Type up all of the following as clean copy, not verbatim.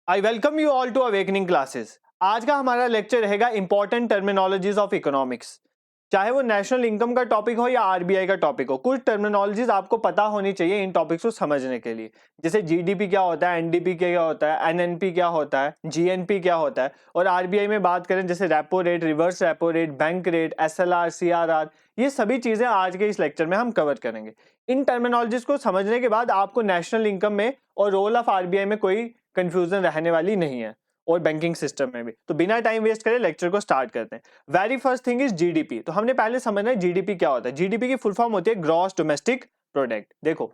I welcome you all to awakening classes. आज का हमारा लेक्चर रहेगा इंपॉर्टेंट टर्मिनोलॉजीज ऑफ इकोनॉमिक्स। चाहे वो नेशनल इनकम का टॉपिक हो या आरबीआई का टॉपिक हो, कुछ टर्मिनोलॉजीज आपको पता होनी चाहिए इन टॉपिक्स को समझने के लिए। जैसे जीडीपी क्या होता है, एनडीपी क्या होता है, एनएनपी क्या होता है, जीएनपी क्या होता है, और आरबीआई में बात करें जैसे repo rate, reverse repo rate, bank rate, SLR, CRR, ये सभी चीजें आज के इस लेक्चर में हम कवर करेंगे। इन टर्मिनोलॉजीज को समझने के बाद आपको नेशनल इनकम में और रोल ऑफ आरबीआई में कोई कंफ्यूजन रहने वाली नहीं है, और बैंकिंग सिस्टम में भी। तो बिना टाइम वेस्ट करे लेक्चर को स्टार्ट करते हैं। Very first thing is GDP. तो हमने पहले समझना है जीडीपी क्या होता है। जीडीपी की फुल फॉर्म होती है ग्रॉस डोमेस्टिक प्रोडक्ट। देखो,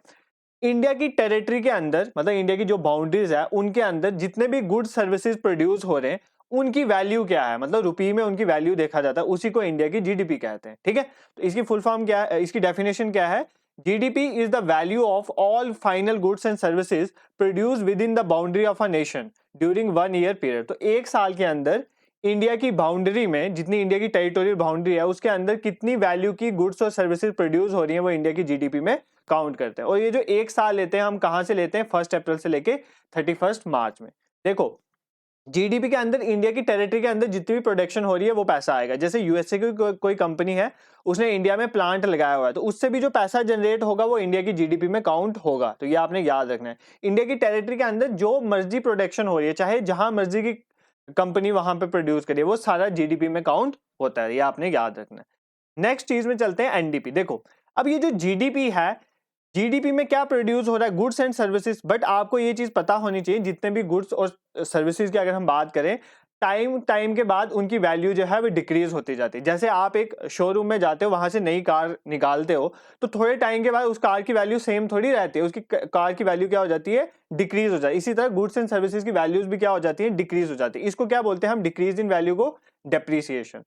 इंडिया की टेरिटरी के अंदर, मतलब इंडिया की जो बाउंड्रीज है उनके अंदर जितने भी गुड सर्विसेज प्रोड्यूस हो रहे हैं उनकी वैल्यू क्या है, मतलब रुपये में उनकी वैल्यू देखा जाता है, उसी को इंडिया की जीडीपी कहते हैं। ठीक है, तो इसकी फुल फॉर्म क्या है, इसकी डेफिनेशन क्या है? GDP is the value of all final goods and services produced within the boundary of a nation during 1 year period। तो एक साल के अंदर इंडिया की बाउंड्री में, जितनी इंडिया की टेरिटोरियल बाउंड्री है उसके अंदर कितनी वैल्यू की गुड्स और सर्विसेज प्रोड्यूस हो रही है, वो इंडिया की जीडीपी में काउंट करते हैं। और ये जो एक साल लेते हैं हम कहां से लेते हैं? 1 अप्रैल से लेके 31 मार्च में। देखो, जीडीपी के अंदर इंडिया की टेरिटरी के अंदर जितनी भी प्रोडक्शन हो रही है वो पैसा आएगा। जैसे यूएसए की कोई कंपनी है, उसने इंडिया में प्लांट लगाया हुआ है, तो उससे भी जो पैसा जनरेट होगा वो इंडिया की जीडीपी में काउंट होगा। तो ये आपने याद रखना है। इंडिया की टेरिटरी के अंदर जो मर्जी प्रोडक्शन हो रही है, चाहे जहां मर्जी की कंपनी वहां पे प्रोड्यूस करिए, वो सारा जीडीपी में काउंट होता है। ये आपने याद रखना है। नेक्स्ट चीज में चलते हैं, एनडीपी। देखो, अब ये जो जीडीपी है, जीडीपी में क्या प्रोड्यूस हो रहा है? Goods and services. बट आपको ये चीज पता होनी चाहिए, जितने भी गुड्स और सर्विसेज की अगर हम बात करें, टाइम टाइम के बाद उनकी वैल्यू जो है वो डिक्रीज होती जाती है। जैसे आप एक शोरूम में जाते हो, वहां से नई कार निकालते हो, तो थोड़े टाइम के बाद उस कार की वैल्यू सेम थोड़ी रहती है, उसकी कार की वैल्यू क्या हो जाती है? डिक्रीज हो जाती है। इसी तरह गुड्स एंड सर्विसेज की वैल्यूज भी क्या हो जाती है? डिक्रीज हो जाती है। इसको क्या बोलते हैं हम? डिक्रीज इन वैल्यू को डेप्रीसिएशन।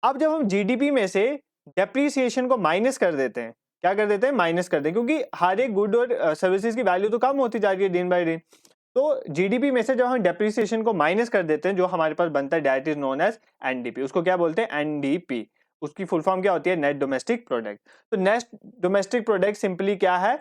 अब जब हम जीडीपी में से डेप्रीसिएशन को माइनस कर देते हैं, क्या कर देते हैं? माइनस कर दें, क्योंकि हर एक गुड और सर्विसेज की वैल्यू तो कम होती जा रही है दिन बाय दिन। तो जीडीपी में से जब हम डेप्रिसिएशन को माइनस कर देते हैं, जो हमारे पास बनता है, that is known as NDP. उसको क्या बोलते हैं? एनडीपी। उसकी फुल फॉर्म क्या होती है? Net domestic product. तो नेट डोमेस्टिक प्रोडक्ट सिंपली क्या है?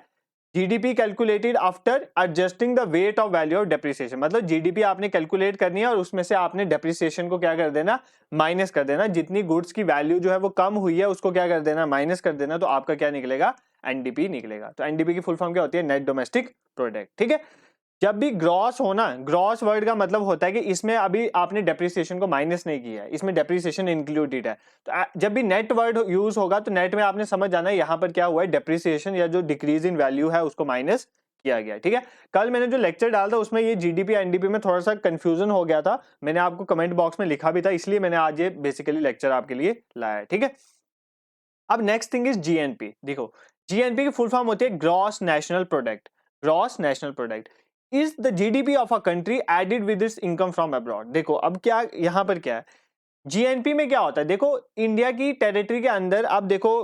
GDP calculated after adjusting the weight of value of depreciation. मतलब जीडीपी आपने कैलकुलेट करनी है और उसमें से आपने डेप्रिसिएशन को क्या कर देना? माइनस कर देना। जितनी गुड्स की वैल्यू जो है वो कम हुई है, उसको क्या कर देना? माइनस कर देना। तो आपका क्या निकलेगा? एनडीपी निकलेगा। तो एनडीपी की फुल फॉर्म क्या होती है? Net domestic product. ठीक है, जब भी ग्रॉस हो ना, ग्रॉस वर्ड का मतलब होता है कि इसमें अभी आपने डेप्रिसिएशन को माइनस नहीं किया है, इसमें डेप्रिसिएशन इंक्लूडेड है। तो जब भी नेट वर्ड यूज होगा तो नेट में आपने समझ जाना है यहाँ पर क्या हुआ है? डेप्रिसिएशन या जो डिक्रीज इन वैल्यू है उसको माइनस किया गया। ठीक है, कल मैंने जो लेक्चर डाला था उसमें ये जीडीपी एनडीपी में थोड़ा सा कंफ्यूजन हो गया था, मैंने आपको कमेंट बॉक्स में लिखा भी था, इसलिए मैंने आज ये बेसिकली लेक्चर आपके लिए लाया है। ठीक है, अब नेक्स्ट थिंग इज जीएनपी। देखो, जीएनपी की फुल फॉर्म होती है gross national product. Gross national product is the GDP of a country added with its income from abroad. देखो, अब क्या यहाँ पर क्या है? जीएनपी में क्या होता है? देखो, इंडिया की टेरिटरी के अंदर अब देखो,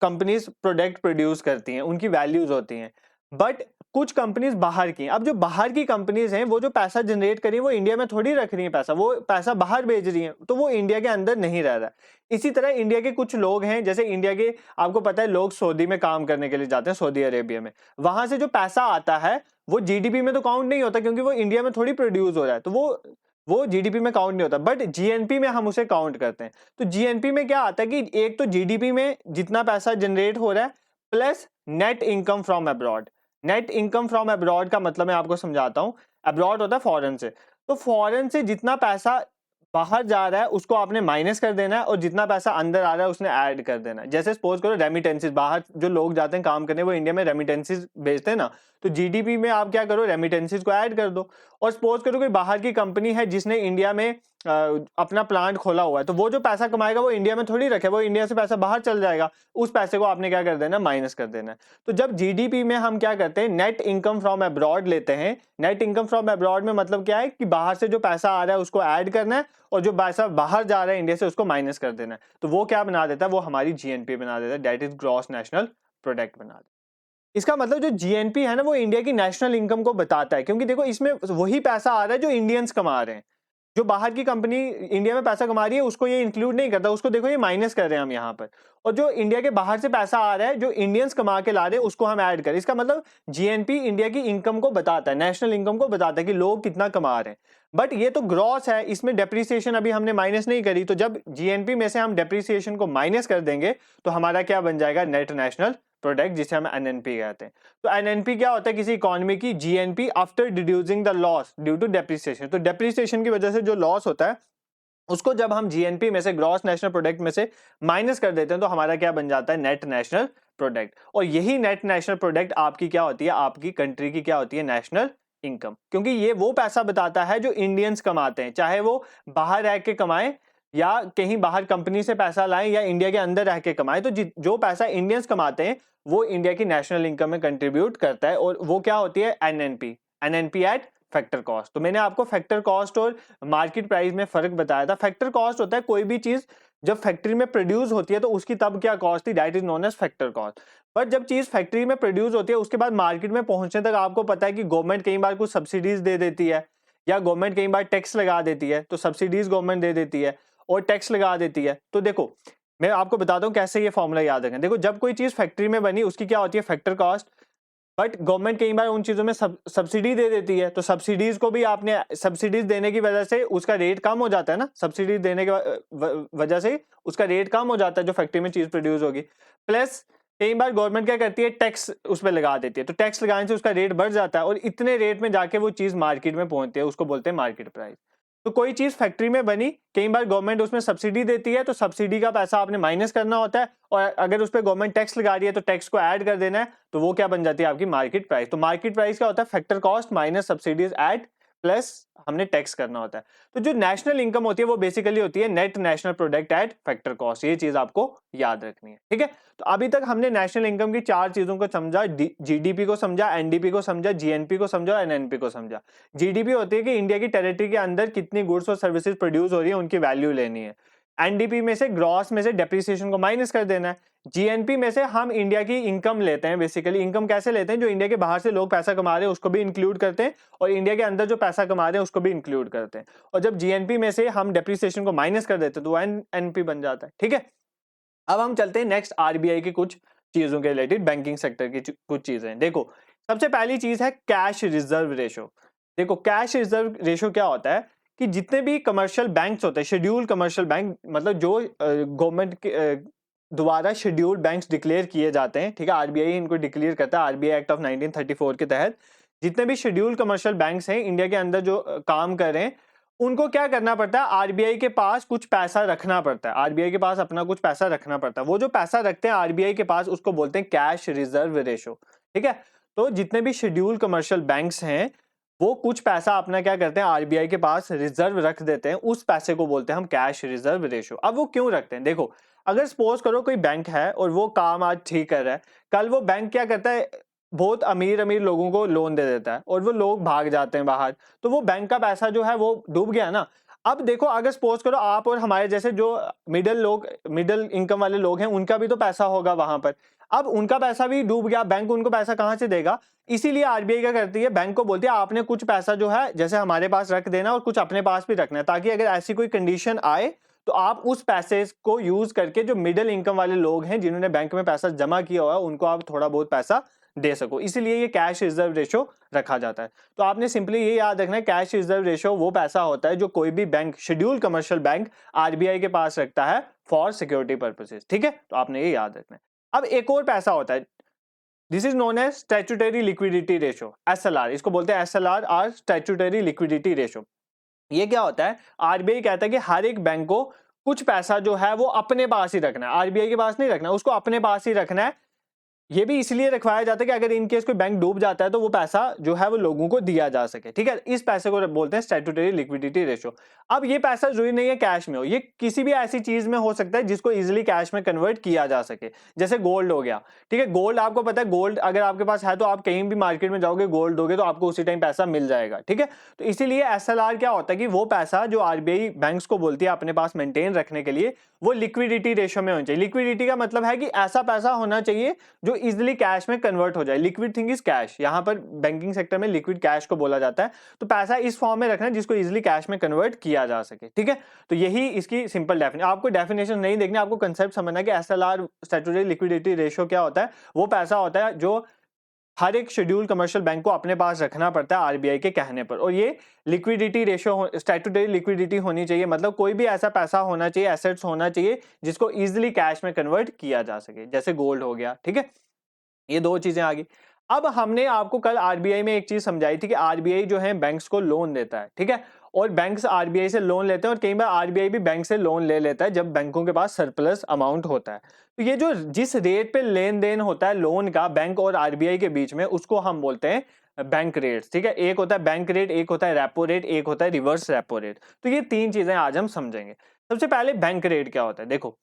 कंपनीज प्रोडक्ट प्रोड्यूस करती हैं, उनकी वैल्यूज होती हैं, बट कुछ कंपनीज बाहर की हैं। अब जो बाहर की कंपनीज हैं वो जो पैसा जनरेट कर रही है वो इंडिया में थोड़ी रख रही है पैसा, वो पैसा बाहर भेज रही है, तो वो इंडिया के अंदर नहीं रह रहा। इसी तरह इंडिया के कुछ लोग हैं, जैसे इंडिया के, आपको पता है, लोग सऊदी में काम करने के लिए जाते हैं, सऊदी अरेबिया में, वहां से जो पैसा आता है वो जीडीपी में तो काउंट नहीं होता, क्योंकि वो इंडिया में थोड़ी प्रोड्यूस हो रहा है, तो वो जीडीपी में काउंट नहीं होता, बट जीएनपी में हम उसे काउंट करते हैं। तो जीएनपी में क्या आता है कि एक तो जीडीपी में जितना पैसा जनरेट हो रहा है, plus net income from abroad. Net income from abroad का मतलब मैं आपको समझाता हूं। अब्रॉड होता है फॉरेन से, तो फॉरेन से जितना पैसा बाहर जा रहा है उसको आपने माइनस कर देना है, और जितना पैसा अंदर आ रहा है उसने ऐड कर देना है। जैसे सपोज करो रेमिटेंसेस, बाहर जो लोग जाते हैं काम करने, वो इंडिया में रेमिटेंसेस भेजते हैं ना, तो जीडीपी में आप क्या करो? रेमिटेंसेस को ऐड कर दो। और सपोज करो कोई बाहर की कंपनी है जिसने इंडिया में अपना प्लांट खोला हुआ है, तो वो जो पैसा कमाएगा वो इंडिया में थोड़ी रखे, वो इंडिया से पैसा बाहर चल जाएगा, उस पैसे को आपने क्या कर देना? माइनस कर देना है। तो जब जीडीपी में हम क्या करते हैं? नेट इनकम फ्रॉम अब्रॉड लेते हैं। नेट इनकम फ्रॉम अब्रॉड में मतलब क्या है कि बाहर से जो पैसा आ रहा है उसको ऐड करना है, और जो पैसा बाहर जा रहा है इंडिया से उसको माइनस कर देना है। तो वो क्या बना देता है? वो हमारी जीएनपी बना देता है, that is gross national product बना देता है। इसका मतलब जो जीएनपी है ना, वो इंडिया की नेशनल इनकम को बताता है, क्योंकि देखो इसमें वही पैसा आ रहा है जो इंडियंस कमा रहे हैं। जो बाहर की कंपनी इंडिया में पैसा कमा रही है उसको ये इंक्लूड नहीं करता, उसको देखो ये माइनस कर रहे हैं हम यहाँ पर। और जो इंडिया के बाहर से पैसा आ रहा है, जो इंडियंस कमा के ला रहे हैं, उसको हम ऐड करें। इसका मतलब जीएनपी इंडिया की इनकम को बताता है, नेशनल इनकम को बताता है कि लोग कितना कमा रहे हैं। बट ये तो ग्रॉस है, इसमें डेप्रिसिएशन अभी हमने माइनस नहीं करी। तो जब जीएनपी में से हम डेप्रिसिएशन को माइनस कर देंगे तो हमारा क्या बन जाएगा, नेट नेशनल प्रोडक्ट, जिसे हम एनएनपी कहते हैं। तो एनएनपी क्या होता है, किसी इकोनॉमी की GNP after deducing the loss due to depreciation. तो डेप्रिसिएशन की वजह से जो लॉस होता है उसको जब हम जीएनपी में से, ग्रॉस नेशनल प्रोडक्ट में से माइनस कर देते हैं तो हमारा क्या बन जाता है, नेट नेशनल प्रोडक्ट। और यही नेट नेशनल प्रोडक्ट आपकी क्या होती है, आपकी कंट्री की क्या होती है, नेशनल इनकम। क्योंकि ये वो पैसा बताता है जो इंडियंस कमाते हैं, चाहे वो बाहर रह के कमाएं या कहीं बाहर कंपनी से पैसा लाएं या इंडिया के अंदर रह के कमाएं। तो जो पैसा इंडियंस कमाते हैं वो इंडिया की नेशनल इनकम में कंट्रीब्यूट करता है, और वो क्या होती है, NNP, NNP eight factor cost. तो मैंने आपको फैक्टर कॉस्ट और मार्केट प्राइस में फर्क बताया था। फैक्टर कॉस्ट होता है कोई भी चीज जब फैक्ट्री में प्रोड्यूस होती है तो उसकी तब क्या कॉस्ट थी, that is known age factor cost. But जब चीज फैक्ट्री में प्रोड्यूस होती है उसके बाद मार्केट में पहुंचने तक आपको पता है कि गवर्नमेंट कई बार कुछ सब्सिडीज दे देती है, या गवर्नमेंट कई बार टैक्स लगा देती है। तो सब्सिडीज गवर्नमेंट दे देती है और टैक्स लगा देती है। तो देखो मैं आपको बताता हूं कैसे ये फॉर्मूला याद रखें। देखो जब कोई चीज फैक्ट्री में बनी उसकी क्या होती है, फैक्टर कॉस्ट। बट गवर्नमेंट कई बार उन चीजों में सब्सिडी दे देती है, तो सब्सिडीज को भी आपने, सब्सिडीज देने की वजह से उसका रेट कम हो जाता है ना, सब्सिडी देने की वजह से उसका रेट कम हो जाता है जो फैक्ट्री में चीज प्रोड्यूस होगी। प्लस कई बार गवर्नमेंट क्या करती है, टैक्स उस पर लगा देती है, तो टैक्स लगाने से उसका रेट बढ़ जाता है और इतने रेट में जाके वो चीज मार्केट में पहुंचती है, उसको बोलते हैं मार्केट प्राइस। तो कोई चीज फैक्ट्री में बनी, कई बार गवर्नमेंट उसमें सब्सिडी देती है, तो सब्सिडी का पैसा आपने माइनस करना होता है, और अगर उस पर गवर्नमेंट टैक्स लगा रही है तो टैक्स को ऐड कर देना है, तो वो क्या बन जाती है, आपकी मार्केट प्राइस। तो मार्केट प्राइस क्या होता है, factor cost minus subsidies add plus हमने टैक्स करना होता है। तो जो नेशनल इनकम होती है वो बेसिकली होती है net national product at factor cost. ये चीज आपको याद रखनी है, ठीक है। तो अभी तक हमने नेशनल इनकम की 4 चीजों को समझा, जीडीपी को समझा, एनडीपी को समझा, जीएनपी को समझा और एनएनपी को समझा। जीडीपी होती है कि इंडिया की टेरिटरी के अंदर कितनी गुड्स और सर्विसेज प्रोड्यूस हो रही है, उनकी वैल्यू लेनी है। एनडीपी में से, ग्रॉस में से डेप्रिसिएशन को माइनस कर देना है। जीएनपी में से हम इंडिया की इनकम लेते हैं। बेसिकली इनकम कैसे लेते हैं, जो इंडिया के बाहर से लोग पैसा कमा रहे हैं उसको भी इंक्लूड करते हैं, और इंडिया के अंदर जो पैसा कमा रहे हैं उसको भी इंक्लूड करते हैं। और जब जीएनपी में से हम डेप्रिसिएशन को माइनस कर देते हैं तो एनपी बन जाता है, ठीक है। अब हम चलते हैं नेक्स्ट आरबीआई की कुछ चीजों के रिलेटेड, बैंकिंग सेक्टर की कुछ चीजें। देखो सबसे पहली चीज है कैश रिजर्व रेशो। देखो कैश रिजर्व रेशो क्या होता है कि जितने भी कमर्शियल बैंक्स होते हैं, शेड्यूल कमर्शियल बैंक, मतलब जो गवर्नमेंट के द्वारा शेड्यूल्ड बैंक्स डिक्लेयर किए जाते हैं, ठीक है, आरबीआई इनको डिक्लेयर करता है आरबीआई एक्ट ऑफ 1934 के तहत। जितने भी शेड्यूल कमर्शियल बैंक्स हैं इंडिया के अंदर जो काम कर रहे हैं, उनको क्या करना पड़ता है, आरबीआई के पास कुछ पैसा रखना पड़ता है। आरबीआई के पास अपना कुछ पैसा रखना पड़ता है। वो जो पैसा रखते हैं आरबीआई के पास उसको बोलते हैं कैश रिजर्व रेशो, ठीक है। तो जितने भी शेड्यूल कमर्शियल बैंक्स हैं वो कुछ पैसा अपना क्या करते हैं, आरबीआई के पास रिजर्व रख देते हैं, उस पैसे को बोलते हैं हम कैश रिजर्व रेशो। अब वो क्यों रखते हैं, देखो अगर सपोज करो कोई बैंक है और वो काम आज ठीक कर रहा है, कल वो बैंक क्या करता है, बहुत अमीर अमीर लोगों को लोन दे देता है और वो लोग भाग जाते हैं बाहर, तो वो बैंक का पैसा जो है वो डूब गया ना। अब देखो अगर सपोज करो आप और हमारे जैसे जो मिडिल इनकम वाले लोग हैं उनका भी तो पैसा होगा वहां पर, अब उनका पैसा भी डूब गया, बैंक उनको पैसा कहां से देगा। इसीलिए आरबीआई क्या करती है, बैंक को बोलती है आपने कुछ पैसा जो है जैसे हमारे पास रख देना और कुछ अपने पास भी रखना है, ताकि अगर ऐसी कोई कंडीशन आए तो आप उस पैसे को यूज करके जो मिडिल इनकम वाले लोग हैं जिन्होंने बैंक में पैसा जमा किया हुआ है उनको आप थोड़ा बहुत पैसा दे सको। इसीलिए ये कैश रिजर्व रेशो रखा जाता है। तो आपने सिंपली ये याद रखना है, कैश रिजर्व रेशो वो पैसा होता है जो कोई भी bank, schedule commercial bank RBI के पास रखता है फॉर सिक्योरिटी पर्पसेस, ठीक है। तो आपने ये याद रखना है। अब एक और पैसा होता है, this is known as statutory liquidity ratio, SLR, इसको बोलते हैं एसएलआर और स्टैट्यूटरी लिक्विडिटी रेशो। ये क्या होता है, आरबीआई कहता है कि हर एक बैंक को कुछ पैसा जो है वो अपने पास ही रखना है, आरबीआई के पास नहीं रखना, उसको अपने पास ही रखना है। ये भी इसलिए रखवाया जाता है कि अगर इनकेस कोई बैंक डूब जाता है तो वो पैसा जो है वो लोगों को दिया जा सके, ठीक है। इस पैसे को बोलते हैं स्टैट्यूटरी लिक्विडिटी रेशो। अब ये पैसा जरूरी नहीं है कैश में हो, ये किसी भी ऐसी चीज में हो सकता है जिसको इजीली कैश में कन्वर्ट किया जा सके, जैसे गोल्ड हो गया, ठीक है। गोल्ड आपको पता है, गोल्ड अगर आपके पास है तो आप कहीं भी मार्केट में जाओगे गोल्ड दोगे तो आपको उसी टाइम पैसा मिल जाएगा, ठीक है। तो इसीलिए एसएलआर क्या होता है कि वो पैसा जो आरबीआई बैंक्स को बोलती है अपने पास मेंटेन रखने के लिए, वो लिक्विडिटी रेशो में होना चाहिए। लिक्विडिटी का मतलब है कि ऐसा पैसा होना चाहिए जो इजिली कैश में कन्वर्ट हो जाए। लिक्विड थिंग इज कैश, यहाँ पर बैंकिंग सेक्टर में लिक्विड कैश को बोला जाता है। तो पैसा इस फॉर्म में रखना है जिसको इजिली कैश में कन्वर्ट किया जा सके, ठीक है। तो यही इसकी सिंपल डेफिनेशन, आपको डेफिनेशन नहीं देखनी, आपको कंसेप्ट समझना कि एसएलआर स्टैट्यूटरी लिक्विडिटी रेशियो क्या होता है। वो पैसा होता है जो हर एक शेड्यूल कमर्शियल बैंक को अपने पास रखना पड़ता है आरबीआई के कहने पर, और ये लिक्विडिटी रेशियो स्टैट्यूटरी लिक्विडिटी होनी चाहिए, मतलब कोई भी ऐसा पैसा होना चाहिए, एसेट्स होना चाहिए जिसको इजिली कैश में कन्वर्ट किया जा सके, जैसे गोल्ड हो गया, ठीक है। ये दो चीजें आ गई। अब हमने आपको कल आरबीआई में एक चीज समझाई थी कि आरबीआई जो है बैंक्स को लोन देता है, ठीक है, और बैंक्स आरबीआई से लोन लेते हैं, और कई बार आरबीआई भी बैंक से लोन ले लेता है जब बैंकों के पास सरप्लस अमाउंट होता है। तो ये जो जिस रेट पे लेन देन होता है लोन का बैंक और आरबीआई के बीच में, उसको हम बोलते हैं बैंक रेट, ठीक है। एक होता है बैंक रेट, एक होता है रेपो रेट, एक होता है रिवर्स रेपो रेट। तो ये तीन चीजें आज हम समझेंगे। सबसे पहले बैंक रेट क्या होता है, देखो,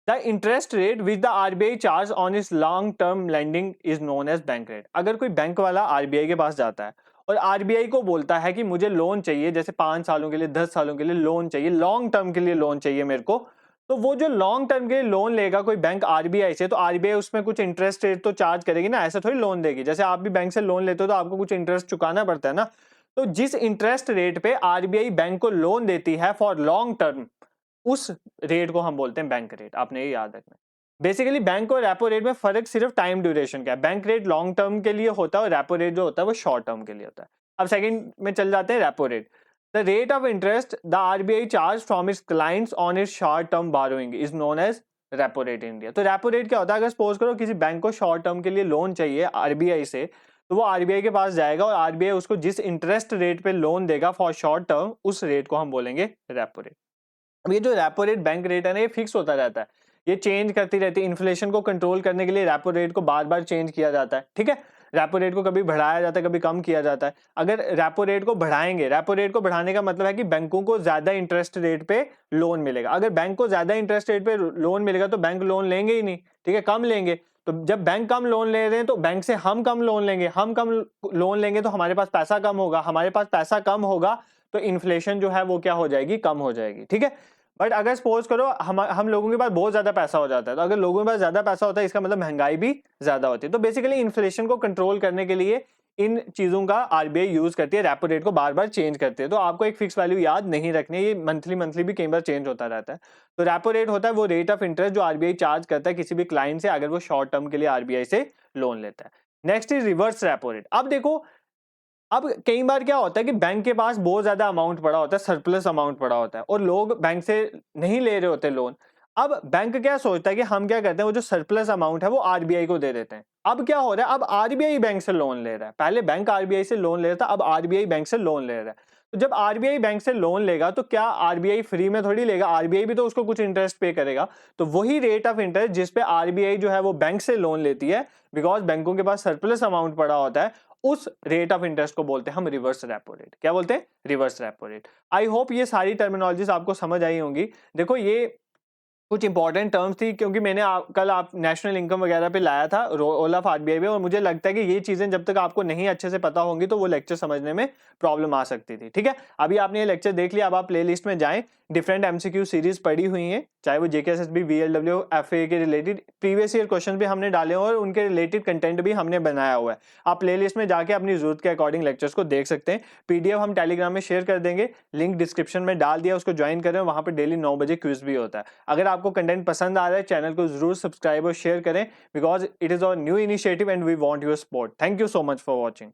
The interest rate which the RBI charge on its long-term lending is known as bank rate। अगर कोई बैंक वाला RBI के पास जाता है और RBI को बोलता है कि मुझे लोन चाहिए, जैसे 5 सालों के लिए, 10 सालों के लिए लोन चाहिए, लॉन्ग टर्म के लिए लोन चाहिए मेरे को, तो वो जो लॉन्ग टर्म के लिए लोन लेगा कोई बैंक RBI से, तो RBI उसमें कुछ इंटरेस्ट रेट तो चार्ज करेगी ना, ऐसे थोड़ी लोन देगी। जैसे आप भी बैंक से लोन लेते हो तो आपको कुछ इंटरेस्ट चुकाना पड़ता है ना। तो जिस इंटरेस्ट रेट पे RBI बैंक को लोन देती है फॉर लॉन्ग टर्म, उस रेट को हम बोलते हैं बैंक रेट। आपने ये याद रखना है। बेसिकली बैंक और रेपो रेट में फर्क सिर्फ टाइम ड्यूरेशन का है। बैंक रेट लॉन्ग टर्म के लिए होता है और रेपो रेट जो होता है वो शॉर्ट टर्म के लिए होता है। अब सेकंड में चल जाते हैं repo rate. The rate of interest the RBI charge from its clients on its short term borrowing is known as repo rate in India. तो रेपो रेट क्या होता है, अगर सपोज करो किसी बैंक को शॉर्ट टर्म के लिए लोन चाहिए आरबीआई से, तो वो आरबीआई के पास जाएगा और आरबीआई उसको जिस इंटरेस्ट रेट पे लोन देगा फॉर शॉर्ट टर्म, उस रेट को हम बोलेंगे रेपो रेट। अब ये जो रेपो रेट बैंक रेट है ना, ये फिक्स होता रहता है, ये चेंज करती रहती है। इन्फ्लेशन को कंट्रोल करने के लिए रेपो रेट को बार बार चेंज किया जाता है, ठीक है। रेपो रेट को कभी बढ़ाया जाता है, कभी कम किया जाता है। अगर रेपो रेट को बढ़ाएंगे, रेपो रेट को बढ़ाने का मतलब है कि बैंकों को ज्यादा इंटरेस्ट रेट पे लोन मिलेगा। अगर बैंक को ज्यादा इंटरेस्ट रेट पे लोन मिलेगा तो बैंक लोन लेंगे ही नहीं, ठीक है, कम लेंगे। तो जब बैंक कम लोन ले रहे हैं तो बैंक से हम कम लोन लेंगे, हम कम लोन लेंगे तो हमारे पास पैसा कम होगा, हमारे पास पैसा कम होगा तो इन्फ्लेशन जो है वो क्या हो जाएगी, कम हो जाएगी, ठीक है। बट अगर सपोज करो हम लोगों के पास बहुत ज्यादा पैसा हो जाता है, तो अगर लोगों के पास ज्यादा पैसा होता है इसका मतलब महंगाई भी ज्यादा होती है। तो बेसिकली इन्फ्लेशन को कंट्रोल करने के लिए इन चीजों का आरबीआई यूज करती है, रेपो रेट को बार बार चेंज करती है। तो आपको एक फिक्स वैल्यू याद नहीं रखनी है, ये मंथली भी कई बार चेंज होता रहता है। तो रेपो रेट होता है वो रेट ऑफ इंटरेस्ट जो आरबीआई चार्ज करता है किसी भी क्लाइंट से अगर वो शॉर्ट टर्म के लिए आरबीआई से लोन लेता है। Next is reverse repo rate. अब देखो, अब कई बार क्या होता है कि बैंक के पास बहुत ज्यादा अमाउंट पड़ा होता है, सरप्लस अमाउंट पड़ा होता है, और लोग बैंक से नहीं ले रहे होते लोन। अब बैंक क्या सोचता है कि हम क्या करते हैं, वो जो सरप्लस अमाउंट है वो आरबीआई को दे देते हैं। अब क्या हो रहा है, अब आरबीआई बैंक से लोन ले रहा है। पहले बैंक आरबीआई से लोन ले रहा था, अब आरबीआई बैंक से लोन ले रहा है। तो जब आरबीआई बैंक से लोन लेगा तो क्या आरबीआई फ्री में थोड़ी लेगा, आरबीआई भी तो उसको कुछ इंटरेस्ट पे करेगा। तो वही रेट ऑफ इंटरेस्ट जिस पे आरबीआई जो है वो बैंक से लोन लेती है, बिकॉज बैंकों के पास सरप्लस अमाउंट पड़ा होता है, उस रेट ऑफ इंटरेस्ट को बोलते हैं हम रिवर्स रेपो रेट। क्या बोलते हैं, reverse repo rate. I hope ये सारी टर्मिनोलॉजीज आपको समझ आई होंगी। देखो ये कुछ इंपॉर्टेंट टर्म्स थी क्योंकि मैंने कल आप नेशनल इनकम वगैरह पे लाया था रोल ऑफ आरबीआई में, और मुझे लगता है कि ये चीजें जब तक आपको नहीं अच्छे से पता होंगी तो वो लेक्चर समझने में प्रॉब्लम आ सकती थी, ठीक है। अभी आपने ये लेक्चर देख लिया, अब आप प्लेलिस्ट में जाएं, डिफरेंट एमसीक्यू सीरीज पड़ी हुई हैं, चाहे वो जेकेएसएसबी, वीएलडब्ल्यू, एफए के रिलेटेड प्रीवियस ईयर क्वेश्चन भी हमने डाले हुए और उनके रिलेटेड कंटेंट भी हमने बनाया हुआ है। आप प्लेलिस्ट में जाके अपनी जरूरत के अकॉर्डिंग लेक्चर्स को देख सकते हैं। पीडीएफ हम टेलीग्राम में शेयर कर देंगे, लिंक डिस्क्रिप्शन में डाल दिया, उसको ज्वाइन करें, वहां पर डेली 9 बजे क्विज भी होता है। अगर आपको कंटेंट पसंद आ रहा है, चैनल को जरूर सब्सक्राइब और शेयर करें, because it is our new initiative and we want your support. Thank you so much for watching.